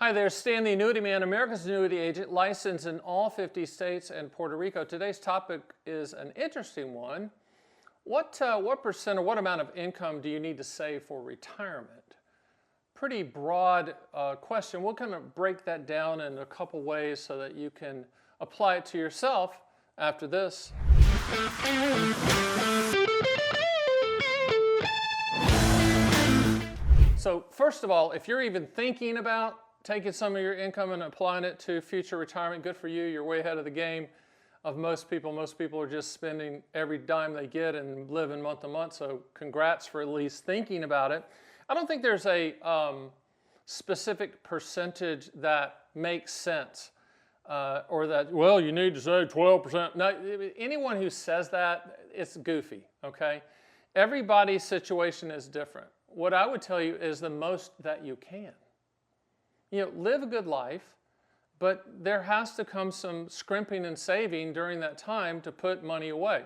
Hi there, Stan the Annuity Man, America's annuity agent, licensed in all 50 states and Puerto Rico. Today's topic is an interesting one. What percent or what amount of income do you need to save for retirement? Pretty broad question. We'll kind of break that down in a couple ways so that you can apply it to yourself after this. So first of all, if you're even thinking about taking some of your income and applying it to future retirement, good for you. You're way ahead of the game of most people. Most people are just spending every dime they get and living month to month, so congrats for at least thinking about it. I don't think there's a specific percentage that makes sense or that, well, you need to save 12%. No, anyone who says that, it's goofy, okay? Everybody's situation is different. What I would tell you is the most that you can. You know, live a good life, but there has to come some scrimping and saving during that time to put money away.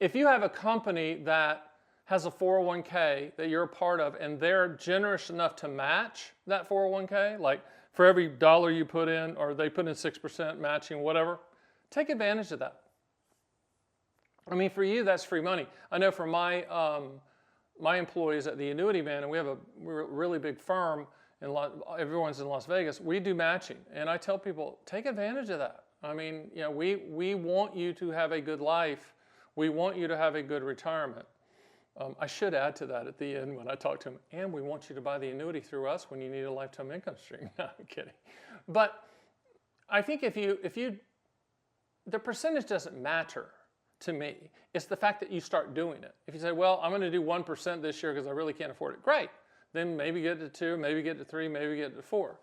If you have a company that has a 401k that you're a part of and they're generous enough to match that 401k, like for every dollar you put in or they put in 6% matching, whatever, take advantage of that. I mean, for you, that's free money. I know for my employees at the Annuity Man, and we have a really big firm, everyone's in Las Vegas, we do matching. And I tell people, take advantage of that. I mean, you know, we want you to have a good life. We want you to have a good retirement. I should add to that at the end when I talk to them, and we want you to buy the annuity through us when you need a lifetime income stream. No, I'm kidding. But I think if you, the percentage doesn't matter to me. It's the fact that you start doing it. If you say, well, I'm going to do 1% this year because I really can't afford it, great. Then maybe get to 2, maybe get to 3, maybe get to 4.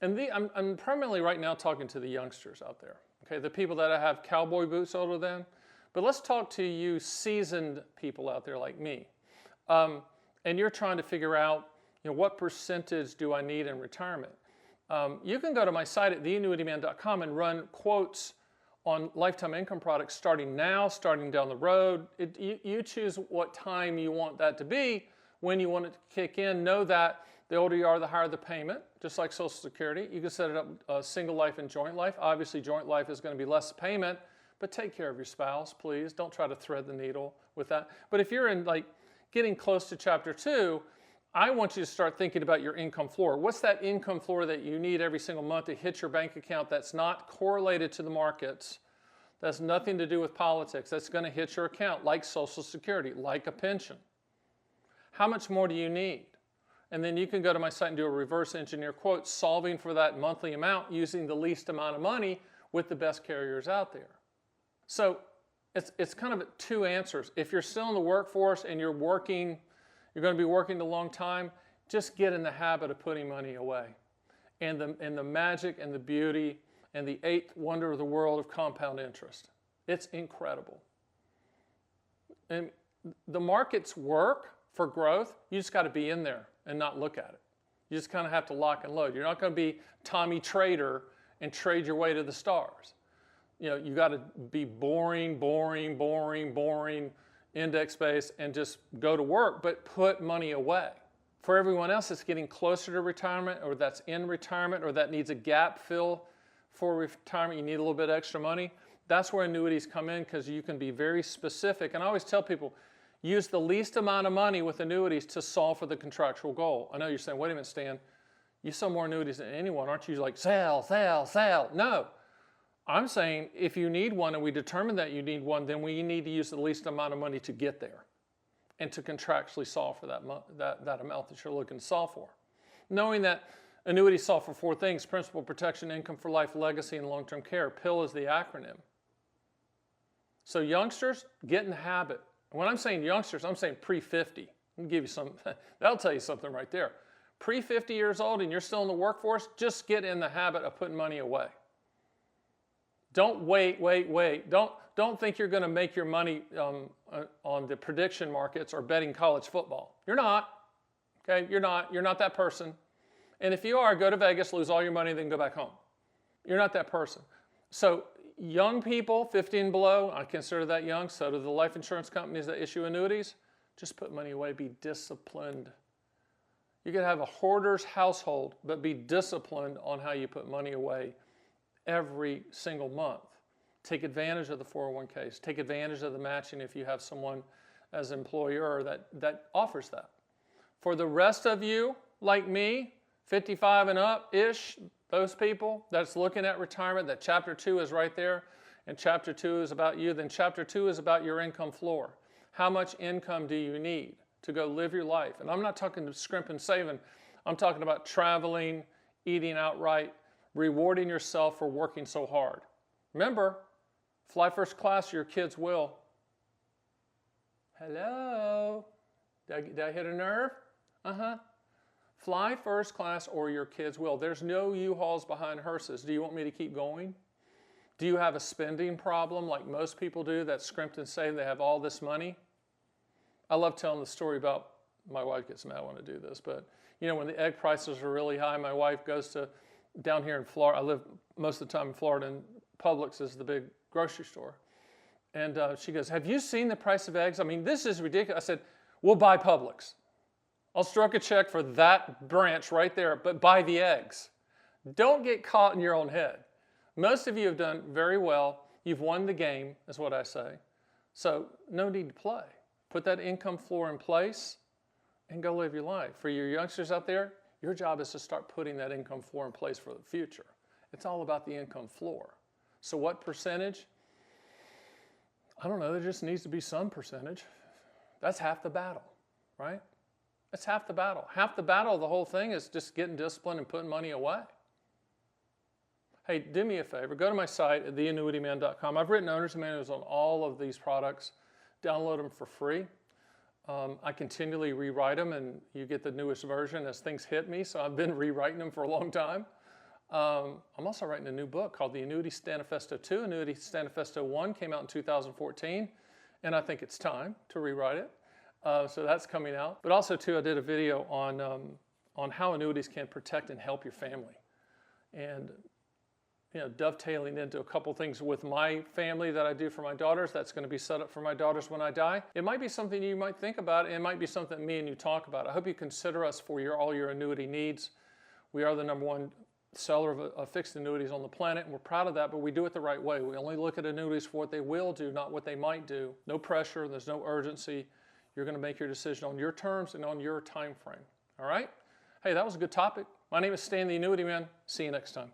And I'm primarily right now talking to the youngsters out there, okay, the people that have cowboy boots older than. But let's talk to you seasoned people out there like me. And you're trying to figure out, you know, what percentage do I need in retirement? You can go to my site at theannuityman.com and run quotes on lifetime income products starting now, starting down the road. You choose what time you want that to be, when you want it to kick in. Know that the older you are, the higher the payment, just like Social Security. You can set it up single life and joint life. Obviously, joint life is going to be less payment, but take care of your spouse, please. Don't try to thread the needle with that. But if you're in like getting close to chapter 2, I want you to start thinking about your income floor. What's that income floor that you need every single month to hit your bank account that's not correlated to the markets, that's nothing to do with politics, that's going to hit your account, like Social Security, like a pension? How much more do you need? And then you can go to my site and do a reverse engineer quote, solving for that monthly amount using the least amount of money with the best carriers out there. So it's kind of 2 answers. If you're still in the workforce and you're going to be working a long time, just get in the habit of putting money away. And the magic and the beauty and the 8th wonder of the world of compound interest. It's incredible. And the markets work for growth. You just got to be in there and not look at it. You just kind of have to lock and load. You're not going to be Tommy Trader and trade your way to the stars. You know, you got to be boring, index-based, and just go to work, but put money away. For everyone else that's getting closer to retirement or that's in retirement or that needs a gap fill for retirement, you need a little bit extra money, that's where annuities come in, because you can be very specific. And I always tell people, use the least amount of money with annuities to solve for the contractual goal. I know you're saying, wait a minute, Stan, you sell more annuities than anyone. Aren't you like, sell? No. I'm saying if you need one and we determine that you need one, then we need to use the least amount of money to get there and to contractually solve for that amount that you're looking to solve for. Knowing that annuities solve for 4 things: principal, protection, income for life, legacy, and long-term care. PIL is the acronym. So youngsters, get in the habit. When I'm saying youngsters, I'm saying pre-50. I'll give you some, that'll tell you something right there. Pre-50 years old and you're still in the workforce, just get in the habit of putting money away. Don't wait. Don't think you're going to make your money on the prediction markets or betting college football. You're not. Okay, you're not. You're not that person. And if you are, go to Vegas, lose all your money, then go back home. You're not that person. So young people, 50 and below, I consider that young. So do the life insurance companies that issue annuities. Just put money away. Be disciplined. You could have a hoarder's household, but be disciplined on how you put money away every single month. Take advantage of the 401ks. Take advantage of the matching if you have someone as an employer that offers that. For the rest of you, like me, 55 and up-ish, those people that's looking at retirement, that chapter 2 is right there, and chapter 2 is about you, then chapter 2 is about your income floor. How much income do you need to go live your life? And I'm not talking to scrimp and saving. I'm talking about traveling, eating outright, rewarding yourself for working so hard. Remember, fly first class, your kids will. Hello? Did I hit a nerve? Fly first class or your kids will. There's no U-Hauls behind hearses. Do you want me to keep going? Do you have a spending problem like most people do that scrimped and save? They have all this money. I love telling the story about, my wife gets mad when I do this, but you know, when the egg prices are really high, my wife goes to, down here in Florida, I live most of the time in Florida, and Publix is the big grocery store. And she goes, have you seen the price of eggs? I mean, this is ridiculous. I said, we'll buy Publix. I'll stroke a check for that branch right there, but buy the eggs. Don't get caught in your own head. Most of you have done very well. You've won the game, is what I say. So no need to play. Put that income floor in place and go live your life. For your youngsters out there, your job is to start putting that income floor in place for the future. It's all about the income floor. So what percentage? I don't know, there just needs to be some percentage. That's half the battle, right? That's half the battle. Half the battle of the whole thing is just getting disciplined and putting money away. Hey, do me a favor. Go to my site at theannuityman.com. I've written owner's manuals on all of these products. Download them for free. I continually rewrite them, and you get the newest version as things hit me, so I've been rewriting them for a long time. I'm also writing a new book called The Annuity Manifesto 2. Annuity Manifesto 1 came out in 2014, and I think it's time to rewrite it. So that's coming out. But also, too, I did a video on how annuities can protect and help your family. And you know, dovetailing into a couple things with my family that I do for my daughters, that's going to be set up for my daughters when I die. It might be something you might think about, and it might be something me and you talk about. I hope you consider us for all your annuity needs. We are the #1 seller of fixed annuities on the planet, and we're proud of that, but we do it the right way. We only look at annuities for what they will do, not what they might do. No pressure, there's no urgency. You're going to make your decision on your terms and on your time frame. All right? Hey, that was a good topic. My name is Stan the Annuity Man. See you next time.